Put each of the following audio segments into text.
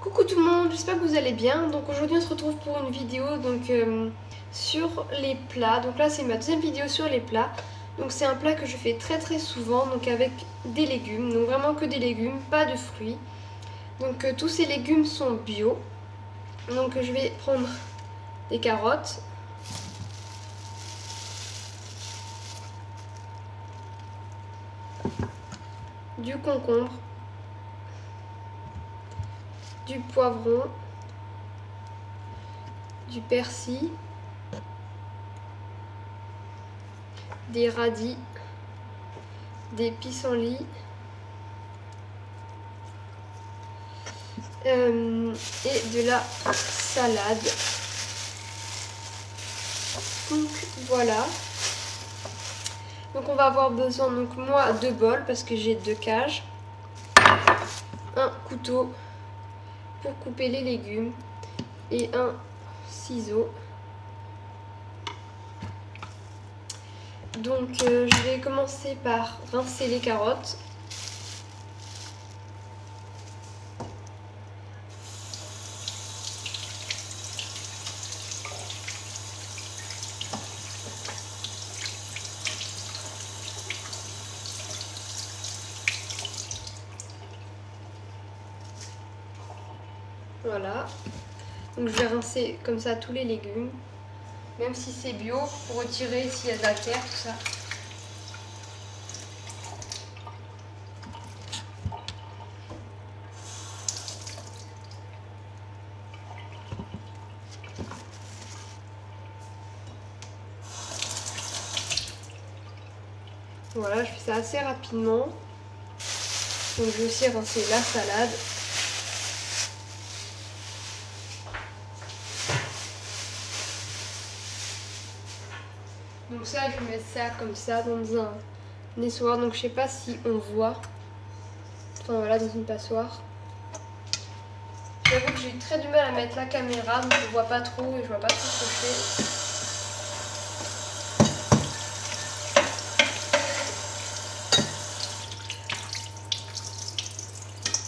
Coucou tout le monde, j'espère que vous allez bien. Donc aujourd'hui on se retrouve pour une vidéo sur les plats. Donc là c'est ma deuxième vidéo sur les plats. Donc c'est un plat que je fais très souvent, donc avec des légumes. Donc vraiment que des légumes, pas de fruits. Donc tous ces légumes sont bio. Donc je vais prendre des carottes. Du concombre. Du poivron. Du persil. Des radis. Des pissenlits. Et de la salade. Donc voilà. Donc on va avoir besoin, donc moi, 2 bols parce que j'ai 2 cages. Un couteau pour couper les légumes et un ciseau. Donc je vais commencer par rincer les carottes. Voilà. Donc je vais rincer comme ça tous les légumes. Même si c'est bio, pour retirer s'il y a de la terre, tout ça. Voilà, je fais ça assez rapidement. Donc je vais aussi rincer la salade. Donc ça, je vais mettre ça comme ça dans un essoir. Donc je sais pas si on voit. Enfin voilà, dans une passoire. J'avoue que j'ai eu très du mal à mettre la caméra, donc je vois pas trop et je vois pas trop ce que je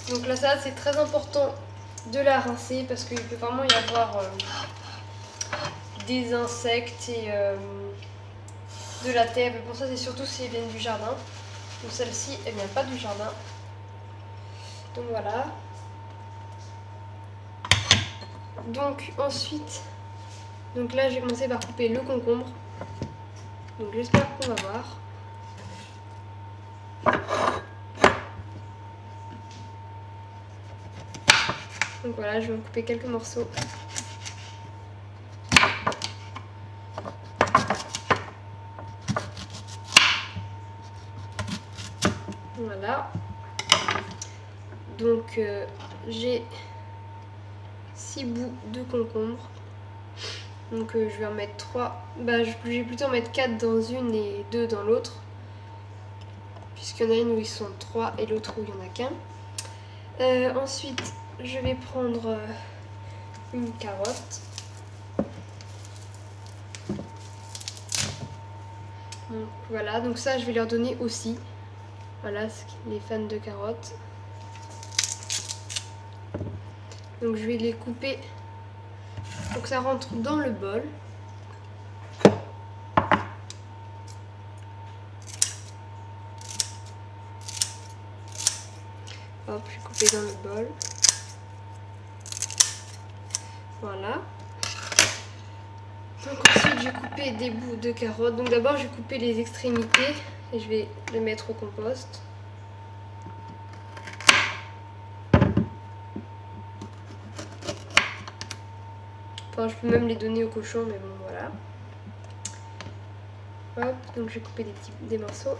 fais. Donc la salade, c'est très important de la rincer parce qu'il peut vraiment y avoir des insectes et de la terre. Mais pour ça, c'est surtout si elles viennent du jardin. Donc celle-ci, elle vient pas du jardin. Donc voilà. Donc ensuite, donc là, j'ai commencé par couper le concombre. Donc j'espère qu'on va voir. Donc voilà, je vais en couper quelques morceaux. Voilà. Donc j'ai 6 bouts de concombre. Donc je vais en mettre 3. Bah, je vais plutôt en mettre 4 dans une et 2 dans l'autre. Puisqu'il y en a une où ils sont 3 et l'autre où il n'y en a qu'un. Ensuite, je vais prendre une carotte. Donc, voilà, donc ça je vais leur donner aussi. Voilà, les fans de carottes. Donc je vais les couper pour que ça rentre dans le bol. Hop, je vais couper dans le bol. Voilà. Donc ensuite, je vais couper des bouts de carottes. Donc d'abord, je vais couper les extrémités et je vais les mettre au compost. Enfin, je peux même les donner aux cochons, mais bon, voilà. Hop, donc je vais couper des morceaux.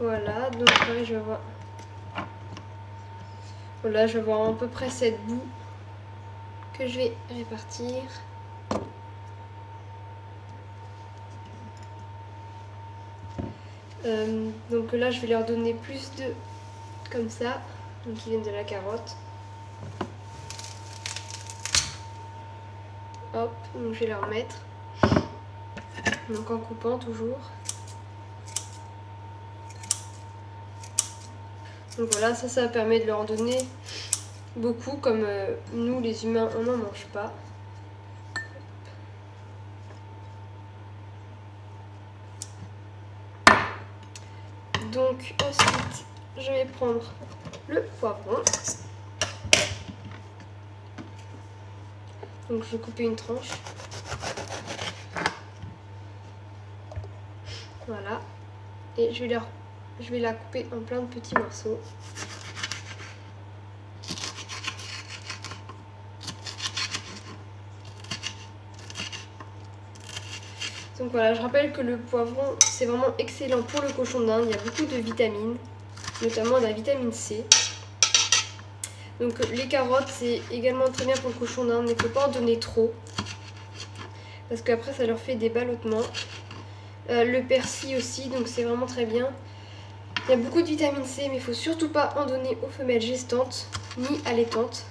Voilà, donc pareil, je vais avoir... Voilà, je vais avoir à peu près 7 bouts que je vais répartir. Donc là je vais leur donner plus de comme ça, donc ils viennent de la carotte. Hop, donc je vais leur mettre, donc en coupant toujours. Donc voilà, ça permet de leur donner beaucoup, comme nous les humains on n'en mange pas. Donc ensuite je vais prendre le poivron. Donc je vais couper une tranche. Voilà. Et je vais la couper en plein de petits morceaux. Donc voilà, je rappelle que le poivron c'est vraiment excellent pour le cochon d'Inde. Il y a beaucoup de vitamines, notamment de la vitamine C. Donc les carottes c'est également très bien pour le cochon d'Inde, mais il ne faut pas en donner trop. Parce qu'après ça leur fait des ballottements. Le persil aussi, donc c'est vraiment très bien. Il y a beaucoup de vitamine C, mais il ne faut surtout pas en donner aux femelles gestantes ni allaitantes.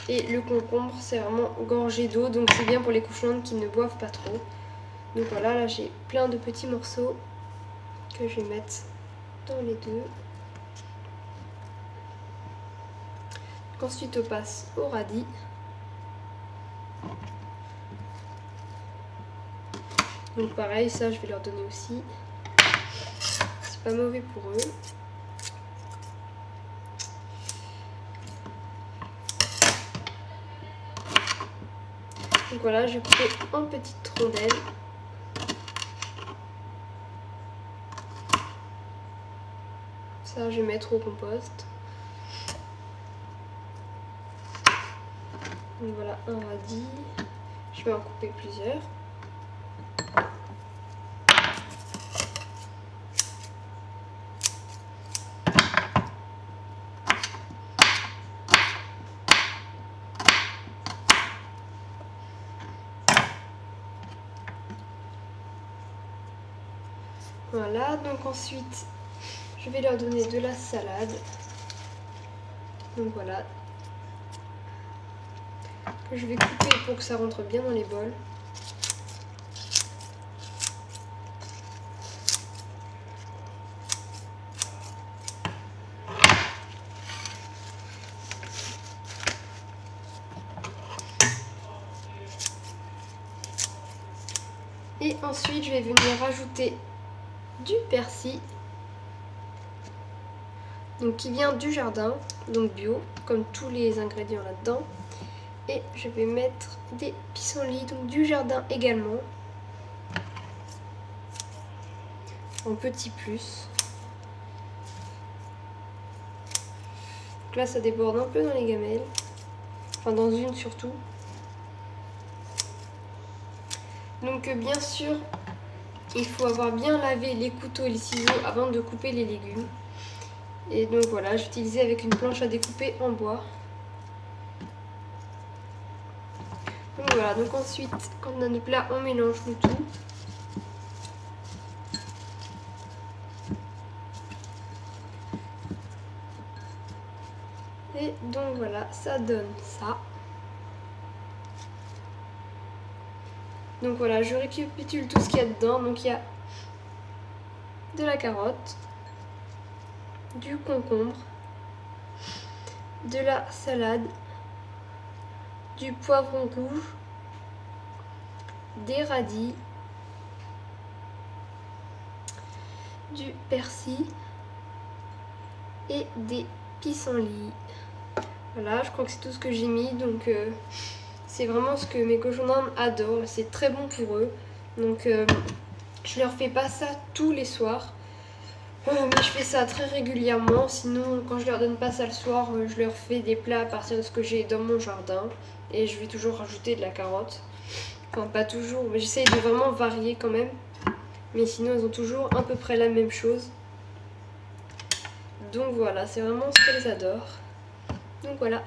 Et le concombre, c'est vraiment gorgé d'eau, donc c'est bien pour les cochons qui ne boivent pas trop. Donc voilà, là j'ai plein de petits morceaux que je vais mettre dans les deux. Donc ensuite on passe au radis. Donc pareil, ça je vais leur donner aussi. C'est pas mauvais pour eux. Donc voilà, je vais couper en petites rondelles. Ça je vais mettre au compost. Donc voilà un radis. Je vais en couper plusieurs. Voilà, donc ensuite je vais leur donner de la salade. Donc voilà, que je vais couper pour que ça rentre bien dans les bols. Et ensuite je vais venir rajouter du persil, donc qui vient du jardin, donc bio, comme tous les ingrédients là-dedans. Et je vais mettre des pissenlits, donc du jardin également, en petit plus. Donc là ça déborde un peu dans les gamelles, enfin dans une surtout. Donc bien sûr, il faut avoir bien lavé les couteaux et les ciseaux avant de couper les légumes. Et donc voilà, j'ai utilisé avec une planche à découper en bois. Donc voilà, donc ensuite, quand on a nos plats, on mélange le tout. Et donc voilà, ça donne ça. Donc voilà, je récapitule tout ce qu'il y a dedans. Donc il y a de la carotte, du concombre, de la salade, du poivron rouge, des radis, du persil et des pissenlits. Voilà, je crois que c'est tout ce que j'ai mis. Donc c'est vraiment ce que mes cochons d'Inde adorent. C'est très bon pour eux. Donc je leur fais pas ça tous les soirs. Mais je fais ça très régulièrement. Sinon, quand je leur donne pas ça le soir, je leur fais des plats à partir de ce que j'ai dans mon jardin. Et je vais toujours rajouter de la carotte. Enfin, pas toujours, mais j'essaye de vraiment varier quand même. Mais sinon, ils ont toujours à peu près la même chose. Donc voilà, c'est vraiment ce qu'elles adorent. Donc voilà.